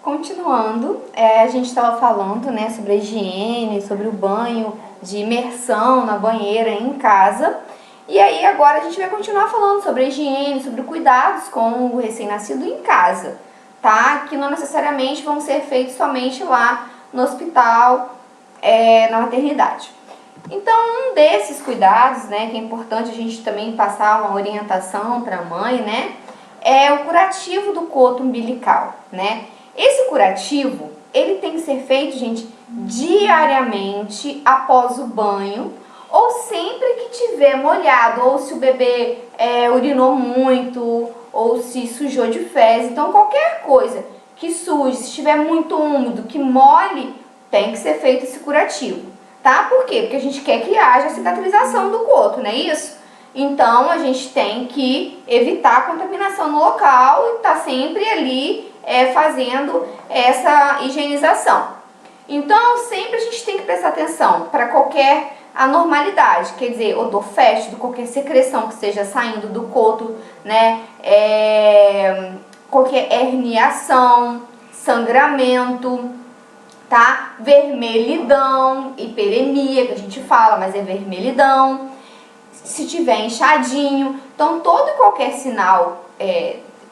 Continuando, a gente estava falando, né, sobre a higiene, sobre o banho de imersão na banheira em casa. E aí agora a gente vai continuar falando sobre a higiene, sobre cuidados com o recém-nascido em casa, tá? Que não necessariamente vão ser feitos somente lá no hospital, na maternidade. Então, um desses cuidados, né, que é importante a gente também passar uma orientação para a mãe, né, é o curativo do coto umbilical, né? Esse curativo, ele tem que ser feito, gente, diariamente após o banho, ou sempre que tiver molhado, ou se o bebê urinou muito, ou se sujou de fezes. Então, qualquer coisa que suje, se estiver muito úmido, que molhe, tem que ser feito esse curativo, tá? Por quê? Porque a gente quer que haja cicatrização do coto, não é isso? Então, a gente tem que evitar a contaminação no local e tá sempre ali fazendo essa higienização. Então, sempre a gente tem que prestar atenção para qualquer anormalidade, quer dizer, odor fétido, qualquer secreção que esteja saindo do coto, né? Qualquer herniação, sangramento, tá? Vermelhidão, hiperemia, que a gente fala, mas é vermelhidão. Se tiver inchadinho, então todo e qualquer sinal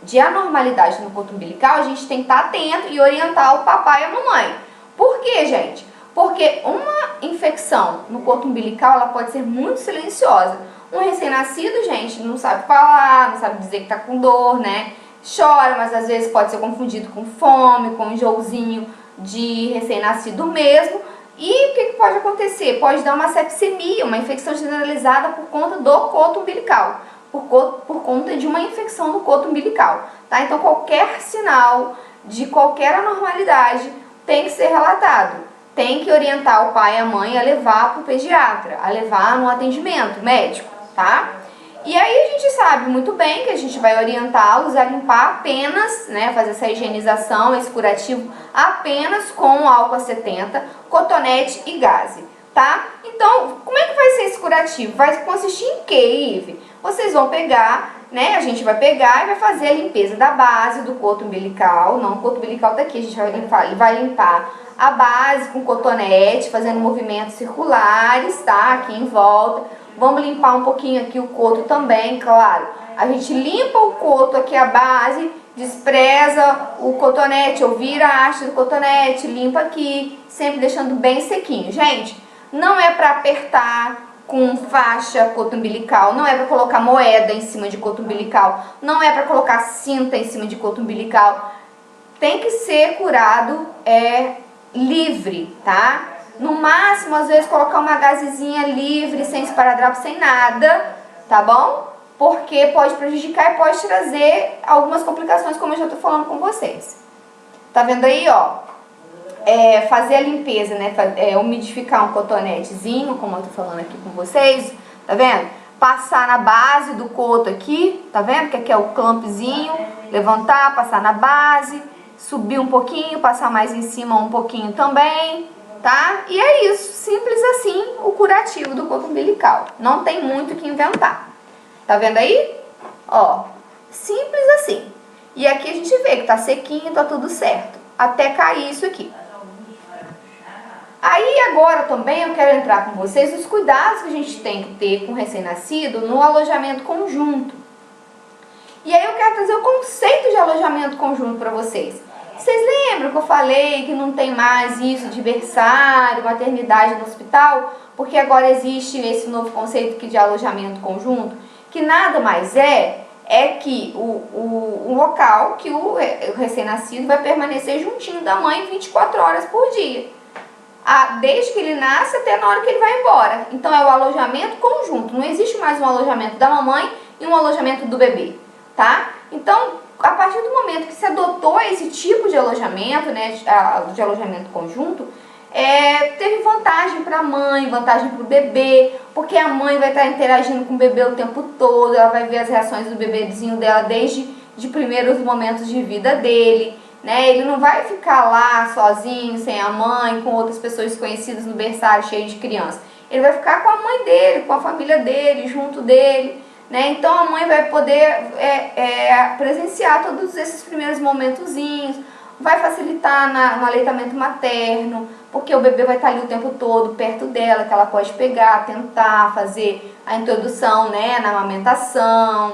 de anormalidade no coto umbilical, a gente tem que estar atento e orientar o papai e a mamãe. Por quê, gente? Porque uma infecção no coto umbilical, ela pode ser muito silenciosa. Um recém-nascido, gente, não sabe falar, não sabe dizer que tá com dor, né? Chora, mas às vezes pode ser confundido com fome, com enjoozinho de recém-nascido mesmo. E o que pode acontecer? Pode dar uma sepsemia, uma infecção generalizada por conta do coto umbilical, por conta de uma infecção no coto umbilical, tá? Então, qualquer sinal de qualquer anormalidade tem que ser relatado. Tem que orientar o pai e a mãe a levar para o pediatra, a levar no atendimento médico, tá? E aí a gente sabe muito bem que a gente vai orientá-los a limpar apenas, né, fazer essa higienização, esse curativo, apenas com álcool 70, cotonete e gaze, tá? Então, como é que vai ser esse curativo? Vai consistir em quê, Ive? Vocês vão pegar, né, a gente vai pegar e vai fazer a limpeza da base do coto umbilical. Não, o coto umbilical tá aqui, a gente vai limpar a base com cotonete, fazendo movimentos circulares, tá? Aqui em volta. Vamos limpar um pouquinho aqui o coto também, claro. A gente limpa o coto aqui, a base, despreza o cotonete, ou vira a haste do cotonete, limpa aqui, sempre deixando bem sequinho. Gente, não é para apertar com faixa coto umbilical, não é para colocar moeda em cima de coto umbilical, não é para colocar cinta em cima de coto umbilical. Tem que ser curado livre, tá? No máximo, às vezes, colocar uma gazezinha livre, sem esparadrapo, sem nada, tá bom? Porque pode prejudicar e pode trazer algumas complicações, como eu já tô falando com vocês. Tá vendo aí, ó? Fazer a limpeza, né? Umidificar um cotonetezinho, como eu tô falando aqui com vocês, tá vendo? Passar na base do coto aqui, tá vendo? Que aqui é o clampzinho, levantar, passar na base, subir um pouquinho, passar mais em cima um pouquinho também, tá? E é isso, simples assim, o curativo do coto umbilical. Não tem muito o que inventar. Tá vendo aí? Ó, simples assim. E aqui a gente vê que tá sequinho, tá tudo certo. Até cair isso aqui. Aí agora também eu quero entrar com vocês nos cuidados que a gente tem que ter com o recém-nascido no alojamento conjunto. E aí eu quero trazer o conceito de alojamento conjunto para vocês. Vocês lembram que eu falei que não tem mais isso de berçário, maternidade no hospital? Porque agora existe esse novo conceito aqui de alojamento conjunto, que nada mais é que o local que o recém-nascido vai permanecer juntinho da mãe 24 horas por dia. Desde que ele nasce até na hora que ele vai embora. Então é o alojamento conjunto, não existe mais um alojamento da mamãe e um alojamento do bebê, tá? Então, a partir do momento que se adotou esse tipo de alojamento, né, de alojamento conjunto, teve vantagem para a mãe, vantagem para o bebê, porque a mãe vai estar interagindo com o bebê o tempo todo, ela vai ver as reações do bebezinho dela desde de primeiros momentos de vida dele, né? Ele não vai ficar lá sozinho, sem a mãe, com outras pessoas desconhecidas no berçário cheio de criança. Ele vai ficar com a mãe dele, com a família dele, junto dele, né? Então a mãe vai poder presenciar todos esses primeiros momentozinhos, vai facilitar no aleitamento materno, porque o bebê vai estar ali o tempo todo perto dela, que ela pode pegar, tentar fazer a introdução, né, na amamentação,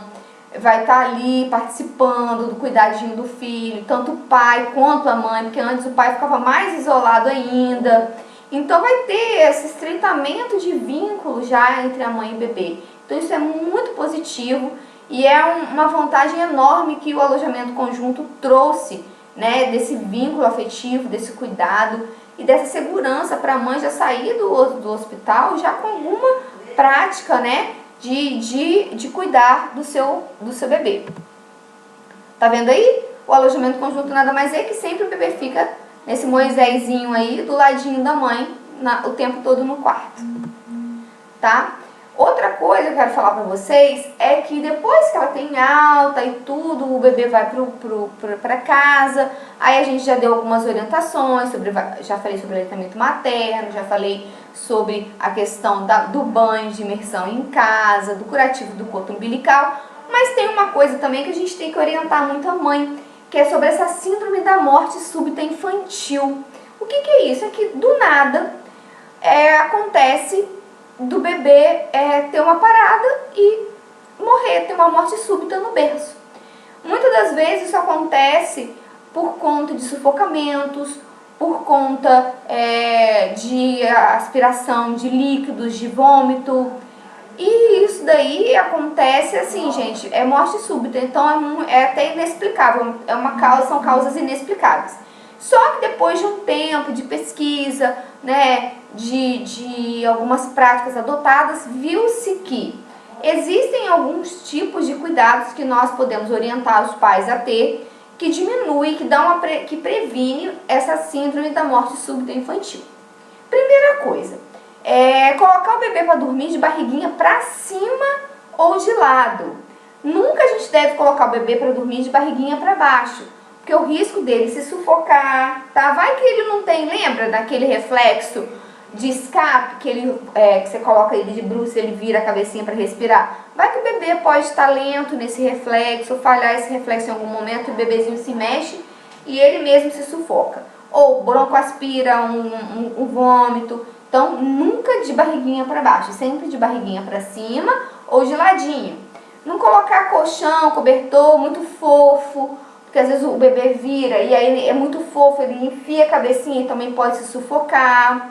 vai estar ali participando do cuidadinho do filho, tanto o pai quanto a mãe, porque antes o pai ficava mais isolado ainda. Então vai ter esse estreitamento de vínculo já entre a mãe e o bebê. Então isso é muito positivo e é uma vantagem enorme que o alojamento conjunto trouxe, né, desse vínculo afetivo, desse cuidado e dessa segurança para a mãe já sair do hospital já com alguma prática, né, de cuidar do seu bebê. Tá vendo aí? O alojamento conjunto nada mais é que sempre o bebê fica nesse Moisésinho aí do ladinho da mãe o tempo todo no quarto, tá? Outra coisa que eu quero falar pra vocês é que depois que ela tem alta e tudo, o bebê vai pra casa, aí a gente já deu algumas orientações, já falei sobre aleitamento materno, já falei sobre a questão do banho de imersão em casa, do curativo do cordão umbilical, mas tem uma coisa também que a gente tem que orientar muito a mãe, que é sobre essa síndrome da morte súbita infantil. O que é isso? É que do nada acontece do bebê ter uma parada e morrer, ter uma morte súbita no berço. Muitas das vezes isso acontece por conta de sufocamentos, por conta de aspiração de líquidos, de vômito. E isso daí acontece assim, gente, é morte súbita, então é até inexplicável, são causas inexplicáveis. Só que depois de um tempo de pesquisa, né, de algumas práticas adotadas, viu-se que existem alguns tipos de cuidados que nós podemos orientar os pais a ter, que diminui, que previne essa síndrome da morte súbita infantil. Primeira coisa, colocar o bebê para dormir de barriguinha para cima ou de lado. Nunca a gente deve colocar o bebê para dormir de barriguinha para baixo, porque o risco dele se sufocar, tá? Vai que ele não tem, lembra daquele reflexo de escape que você coloca ele de bruços, ele vira a cabecinha para respirar? Vai que o bebê pode estar lento nesse reflexo, falhar esse reflexo em algum momento, e o bebezinho se mexe e ele mesmo se sufoca. Ou broncoaspira, um vômito. Então, nunca de barriguinha para baixo, sempre de barriguinha para cima ou de ladinho. Não colocar colchão, cobertor muito fofo, porque às vezes o bebê vira e aí é muito fofo, ele enfia a cabecinha e também pode se sufocar.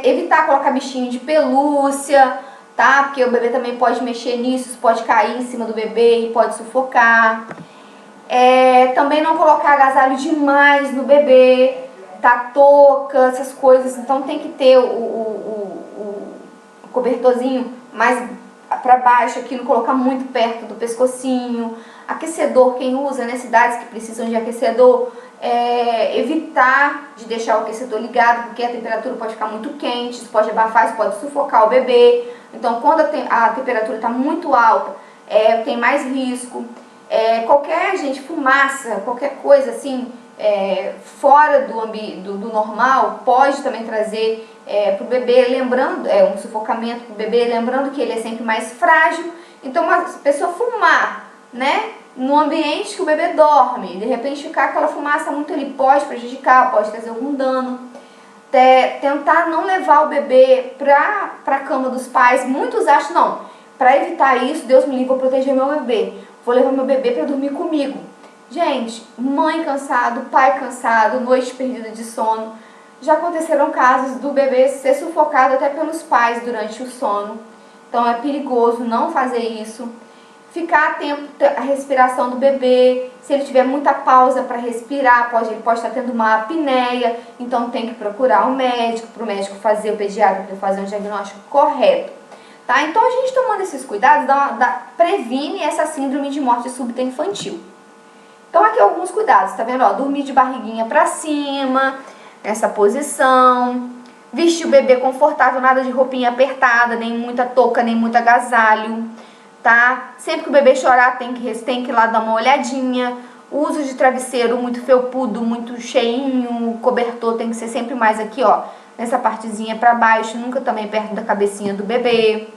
Evitar colocar bichinho de pelúcia, tá? Porque o bebê também pode mexer nisso, pode cair em cima do bebê e pode sufocar. Também não colocar agasalho demais no bebê, tá? Touca, essas coisas. Então tem que ter o cobertorzinho mais para baixo aqui, não colocar muito perto do pescocinho. Aquecedor, quem usa, né, cidades que precisam de aquecedor, evitar de deixar o aquecedor ligado, porque a temperatura pode ficar muito quente, isso pode abafar, isso pode sufocar o bebê. Então, quando a temperatura está muito alta, tem mais risco. Qualquer, fumaça, qualquer coisa assim, fora do normal, pode também trazer para o bebê, lembrando, um sufocamento para o bebê, lembrando que ele é sempre mais frágil. Então, uma pessoa fumar, né, no ambiente que o bebê dorme, de repente ficar aquela fumaça muito ali, pode prejudicar, pode trazer algum dano. Tentar não levar o bebê para a cama dos pais. Muitos acham, não, para evitar isso, Deus me livre, vou proteger meu bebê, vou levar meu bebê para dormir comigo. Gente, mãe cansado, pai cansado, noite perdida de sono. Já aconteceram casos do bebê ser sufocado até pelos pais durante o sono. Então é perigoso não fazer isso. Ficar atento à respiração do bebê. Se ele tiver muita pausa para respirar, ele pode estar tendo uma apneia. Então tem que procurar um médico, para o médico fazer, o pediatra, para fazer um diagnóstico correto. Tá? Então a gente tomando esses cuidados previne essa síndrome de morte súbita infantil. Então aqui alguns cuidados, tá vendo? Ó, dormir de barriguinha para cima, nessa posição. Vestir o bebê confortável, nada de roupinha apertada, nem muita touca, nem muito agasalho. Tá? Sempre que o bebê chorar, tem que ir lá dar uma olhadinha. O uso de travesseiro muito felpudo, muito cheinho, o cobertor tem que ser sempre mais aqui, ó, nessa partezinha pra baixo, nunca também perto da cabecinha do bebê.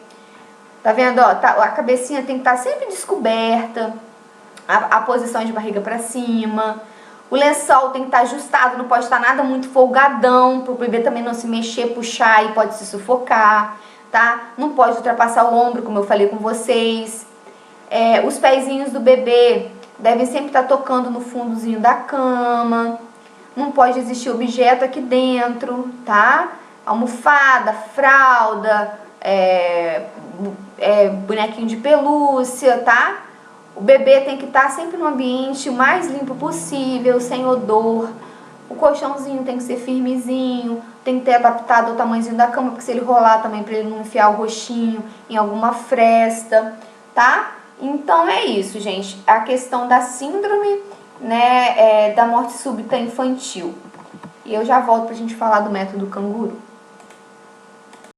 Tá vendo, ó? A cabecinha tem que estar sempre descoberta, a posição de barriga pra cima. O lençol tem que estar ajustado, não pode estar nada muito folgadão, para o bebê também não se mexer, puxar e pode se sufocar, tá? Não pode ultrapassar o ombro, como eu falei com vocês. Os pezinhos do bebê devem sempre estar tocando no fundozinho da cama. Não pode existir objeto aqui dentro, tá? Almofada, fralda, bonequinho de pelúcia, tá? O bebê tem que estar sempre no ambiente o mais limpo possível, sem odor. O colchãozinho tem que ser firmezinho, tem que ter adaptado ao tamanhozinho da cama, porque se ele rolar também, para ele não enfiar o roxinho em alguma fresta, tá? Então é isso, gente. A questão da síndrome, né, da morte súbita infantil. E eu já volto pra gente falar do método canguru.